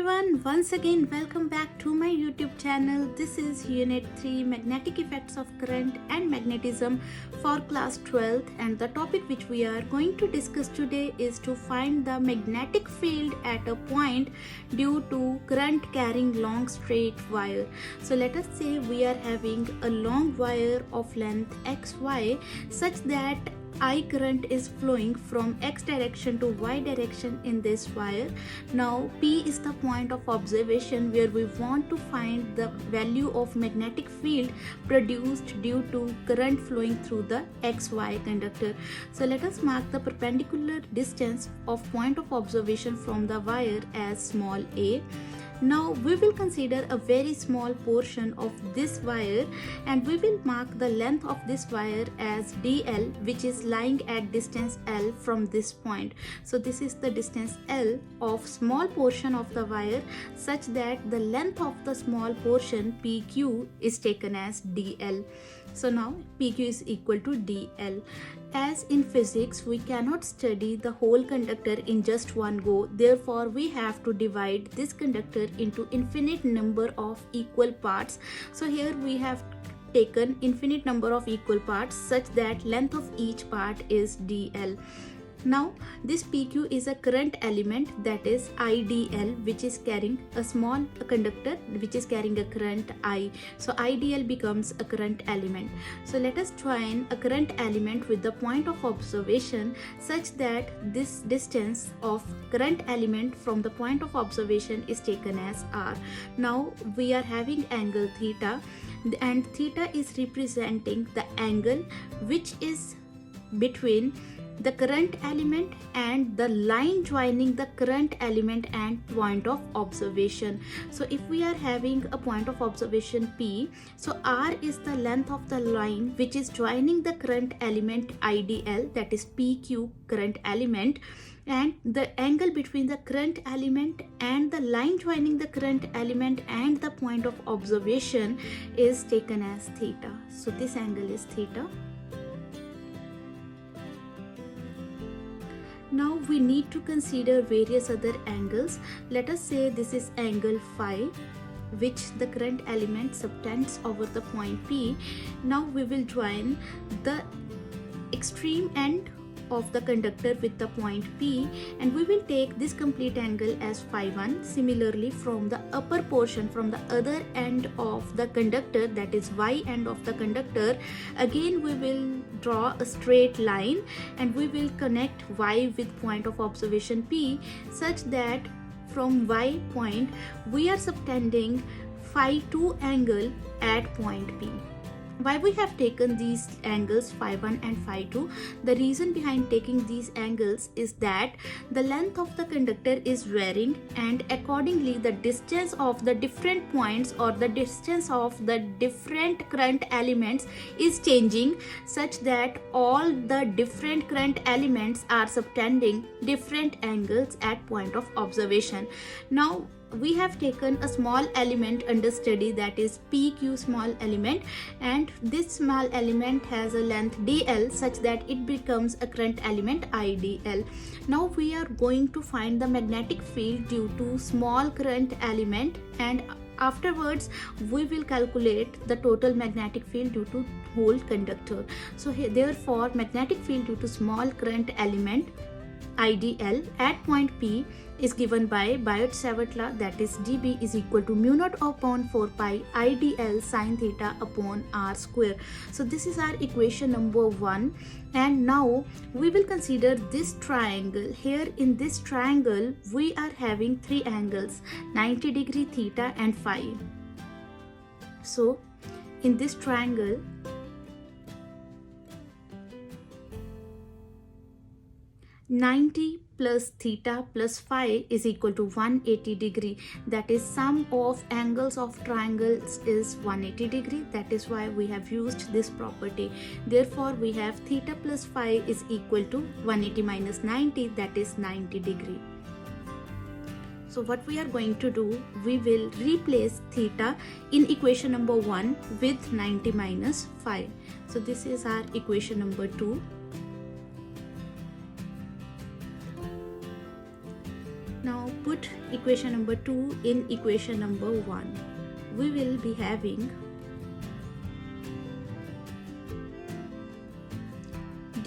everyone, once again welcome back to my YouTube channel. This is Unit 3 Magnetic Effects of Current and Magnetism for class 12th, and the topic which we are going to discuss today is to find the magnetic field at a point due to current carrying long straight wire. So let us say we are having a long wire of length XY such that I current is flowing from X direction to Y direction in this wire. Now P is the point of observation where we want to find the value of magnetic field produced due to current flowing through the XY conductor. So let us mark the perpendicular distance of point of observation from the wire as small a. Now we will consider a very small portion of this wire and we will mark the length of this wire as dl, which is lying at distance L from this point. So this is the distance L of small portion of the wire such that the length of the small portion PQ is taken as dl. So now PQ is equal to dl. As in physics, we cannot study the whole conductor in just one go. Therefore, we have to divide this conductor into infinite number of equal parts. So here we have taken infinite number of equal parts such that length of each part is dl. Now this PQ is a current element, that is IDL, which is carrying a small conductor which is carrying a current I. So IDL becomes a current element. So let us join a current element with the point of observation such that this distance of current element from the point of observation is taken as R. Now we are having angle theta, and theta is representing the angle which is between the current element and the line joining the current element and point of observation. So if we are having a point of observation P, so R is the length of the line which is joining the current element IDL, that is PQ current element, and the angle between the current element and the line joining the current element and the point of observation is taken as theta. So this angle is theta. Now we need to consider various other angles. Let us say this is angle phi, which the current element subtends over the point P. Now we will join the extreme end of the conductor with the point P, and we will take this complete angle as phi 1. Similarly, from the upper portion, from the other end of the conductor, that is Y end of the conductor, again we will draw a straight line and we will connect Y with point of observation P such that from Y point we are subtending phi 2 angle at point P. Why we have taken these angles phi 1 and phi 2? The reason behind taking these angles is that the length of the conductor is varying, and accordingly the distance of the different points or the distance of the different current elements is changing such that all the different current elements are subtending different angles at point of observation. Now we have taken a small element under study, that is PQ small element, and this small element has a length dl such that it becomes a current element IDL. Now we are going to find the magnetic field due to small current element, and afterwards we will calculate the total magnetic field due to whole conductor. So therefore magnetic field due to small current element IDL at point P is given by Biot-Savart law, that is dB is equal to mu naught upon 4 pi IDL sine theta upon R square. So this is our equation number 1, and now we will consider this triangle. Here in this triangle we are having three angles, 90 degree, theta and phi. So in this triangle 90 plus theta plus phi is equal to 180 degree. That is, sum of angles of triangles is 180 degree. That is why we have used this property. Therefore we have theta plus phi is equal to 180 minus 90, that is 90 degree. So what we are going to do, we will replace theta in equation number 1 with 90 minus phi. So this is our equation number 2. Now put equation number 2 in equation number 1. We will be having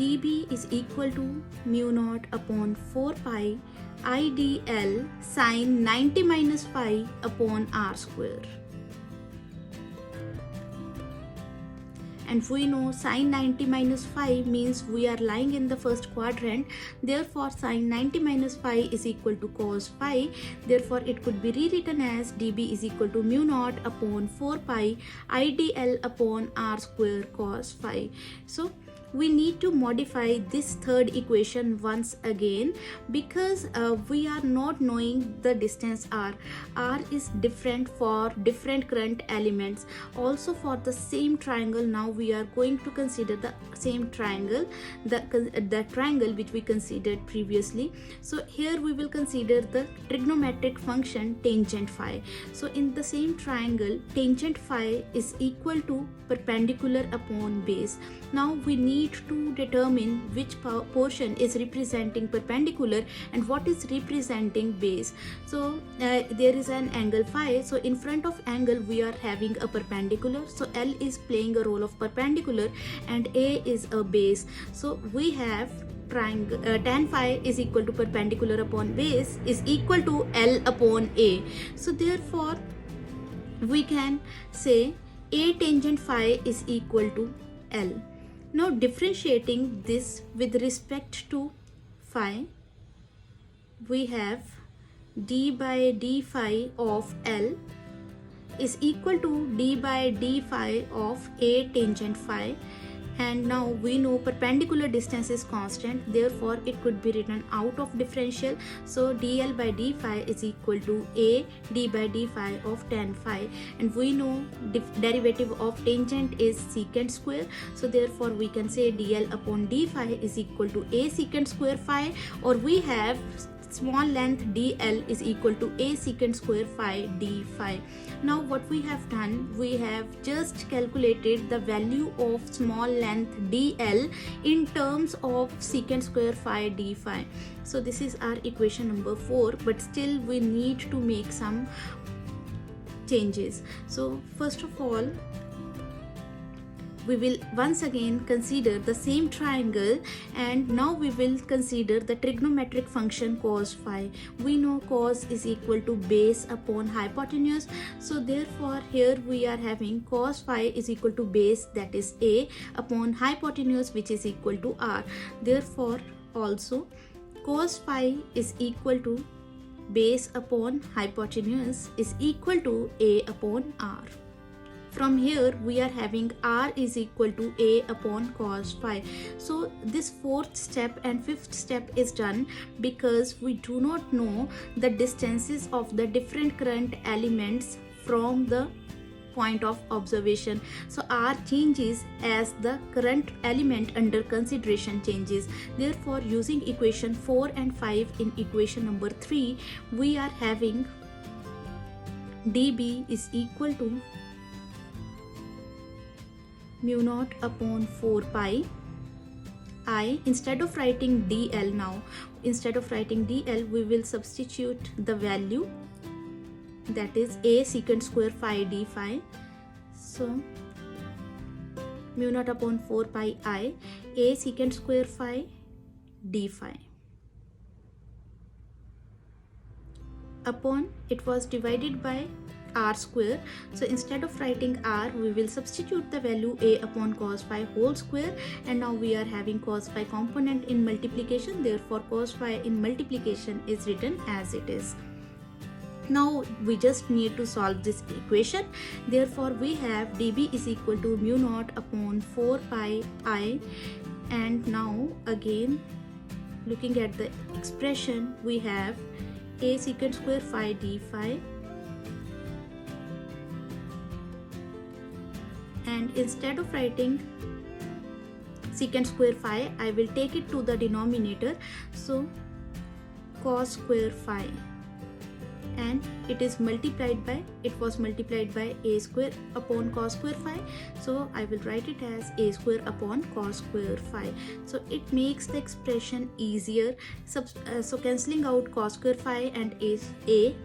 dB is equal to mu naught upon 4 pi IDL sine 90 minus phi upon r square. And we know sine 90 minus phi means we are lying in the first quadrant. Therefore, sine 90 minus phi is equal to cos phi. Therefore, it could be rewritten as dB is equal to mu naught upon 4 pi IDL upon r square cos phi. So, we need to modify this third equation once again because we are not knowing the distance r. R is different for different current elements. Also for the same triangle, now we are going to consider the same triangle, the triangle which we considered previously. So here we will consider the trigonometric function tangent phi. So in the same triangle, tangent phi is equal to perpendicular upon base. Now we need to determine which portion is representing perpendicular and what is representing base. So there is an angle phi. So in front of angle we are having a perpendicular. So L is playing a role of perpendicular and A is a base. So we have triangle tan phi is equal to perpendicular upon base is equal to L upon A. So therefore we can say A tangent phi is equal to L. Now differentiating this with respect to phi, we have d by d phi of L is equal to d by d phi of A tangent phi. And now we know perpendicular distance is constant, therefore it could be written out of differential. So dl by d phi is equal to A d by d phi of tan phi, and we know derivative of tangent is secant square. So therefore we can say dl upon d phi is equal to A secant square phi, or we have small length dl is equal to A secant square phi d phi. Now what we have done, we have just calculated the value of small length dl in terms of secant square phi d phi. So this is our equation number 4, but still we need to make some changes. So first of all, we will once again consider the same triangle, and now we will consider the trigonometric function cos phi. We know cos is equal to base upon hypotenuse. So therefore here we are having cos phi is equal to base, that is A, upon hypotenuse, which is equal to r. Therefore also cos phi is equal to base upon hypotenuse is equal to A upon r. From here we are having r is equal to A upon cos phi. So this fourth step and fifth step is done because we do not know the distances of the different current elements from the point of observation. So r changes as the current element under consideration changes. Therefore using equation 4 and 5 in equation number 3, we are having dB is equal to mu naught upon 4 pi I. Instead of writing dl now, instead of writing dl, we will substitute the value, that is A secant square phi d phi. So mu naught upon 4 pi I A secant square phi d phi upon, it was divided by r square. So instead of writing r, we will substitute the value A upon cos phi whole square, and now we are having cos phi component in multiplication. Therefore cos phi in multiplication is written as it is. Now we just need to solve this equation. Therefore we have dB is equal to mu naught upon 4 pi I, and now again looking at the expression, we have A secant square phi d phi, and instead of writing secant square phi, I will take it to the denominator. So cos square phi and it was multiplied by a square upon cos square phi. So I will write it as a square upon cos square phi. So it makes the expression easier. So cancelling out cos square phi and a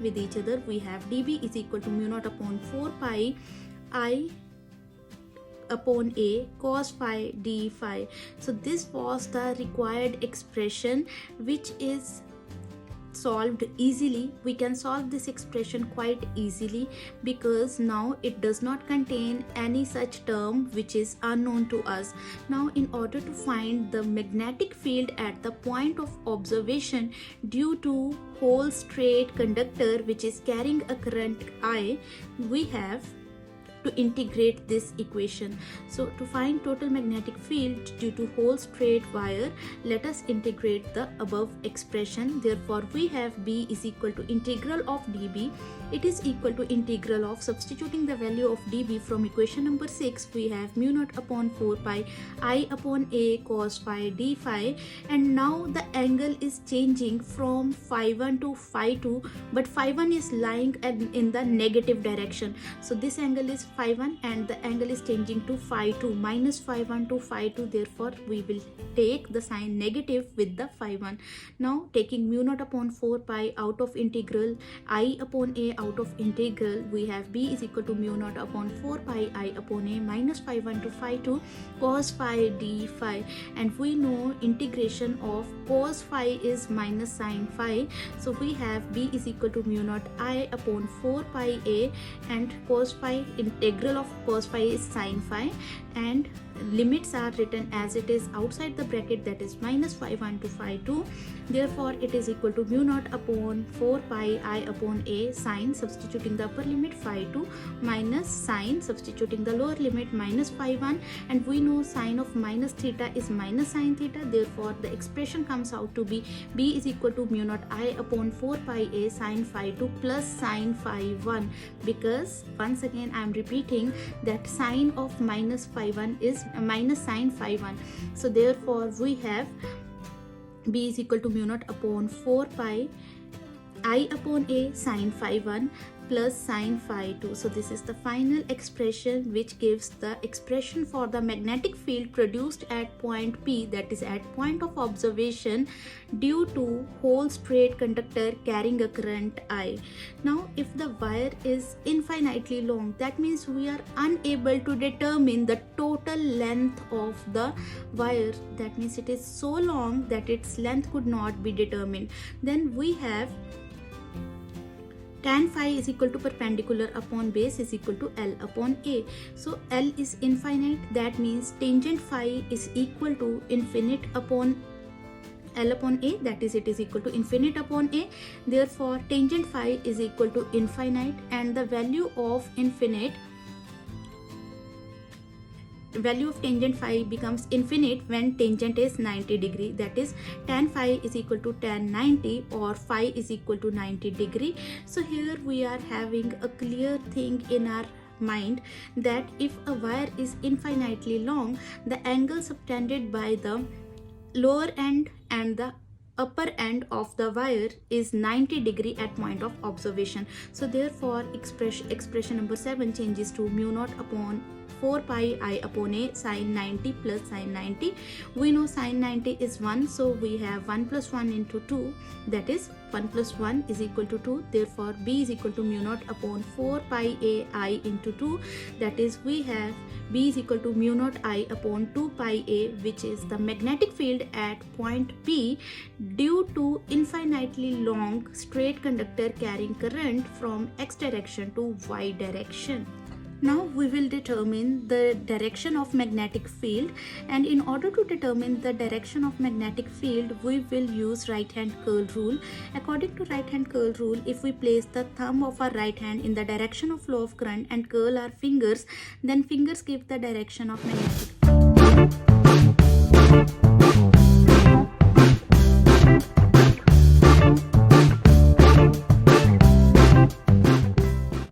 with each other, we have dB is equal to mu naught upon 4 pi I upon a cos phi d phi. So this was the required expression, which is solved easily. We can solve this expression quite easily because now it does not contain any such term which is unknown to us. Now in order to find the magnetic field at the point of observation due to whole straight conductor which is carrying a current I, we have to integrate this equation. So to find total magnetic field due to whole straight wire, let us integrate the above expression. Therefore we have B is equal to integral of dB. It is equal to integral of, substituting the value of dB from equation number 6, we have mu naught upon 4 pi I upon a cos phi d phi. And now the angle is changing from phi 1 to phi 2, but phi 1 is lying in the negative direction. So this angle is phi 1 and the angle is changing to phi 2, minus phi 1 to phi 2. Therefore we will take the sign negative with the phi 1. Now taking mu naught upon 4 pi out of integral, I upon a out of integral, we have B is equal to mu naught upon 4 pi I upon a minus phi 1 to phi 2 cos phi d phi. And we know integration of cos phi is minus sin phi. So we have B is equal to mu naught I upon 4 pi a, and cos phi, integral of cos phi is sin phi, and limits are written as it is outside the bracket, that is minus phi 1 to phi 2. Therefore it is equal to mu naught upon 4 pi I upon a sin, substituting the upper limit phi 2, minus sin, substituting the lower limit minus phi 1, and we know sine of minus theta is minus sin theta. Therefore the expression comes out to be B is equal to mu naught I upon 4 pi a sin phi 2 plus sin phi 1, because once again I am repeating that sine of minus phi 1 is minus sin phi 1. So therefore we have B is equal to mu naught upon 4 pi I upon a sin phi 1 plus sin phi 2. So this is the final expression which gives the expression for the magnetic field produced at point P, that is at point of observation, due to whole straight conductor carrying a current I. Now if the wire is infinitely long, that means we are unable to determine the total length of the wire. That means it is so long that its length could not be determined. Then we have tan phi is equal to perpendicular upon base is equal to L upon A. So L is infinite, that means tangent phi is equal to infinite upon L upon A, that is it is equal to infinite upon A. Therefore tangent phi is equal to infinite, and the value of tangent phi becomes infinite when tangent is 90 degree, that is tan phi is equal to tan 90 or phi is equal to 90 degree. So here we are having a clear thing in our mind that if a wire is infinitely long, the angle subtended by the lower end and the upper end of the wire is 90 degree at point of observation. So therefore expression number 7 changes to mu naught upon 4 pi I upon a sin 90 plus sin 90. We know sin 90 is 1, so we have 1 plus 1 into 2, that is 1 plus 1 is equal to 2. Therefore B is equal to mu naught upon 4 pi a I into 2, that is we have B is equal to mu naught I upon 2 pi a, which is the magnetic field at point P due to infinitely long straight conductor carrying current from x direction to y direction. Now we will determine the direction of magnetic field, and in order to determine the direction of magnetic field we will use right hand curl rule. According to right hand curl rule, if we place the thumb of our right hand in the direction of flow of current and curl our fingers, then fingers give the direction of magnetic field.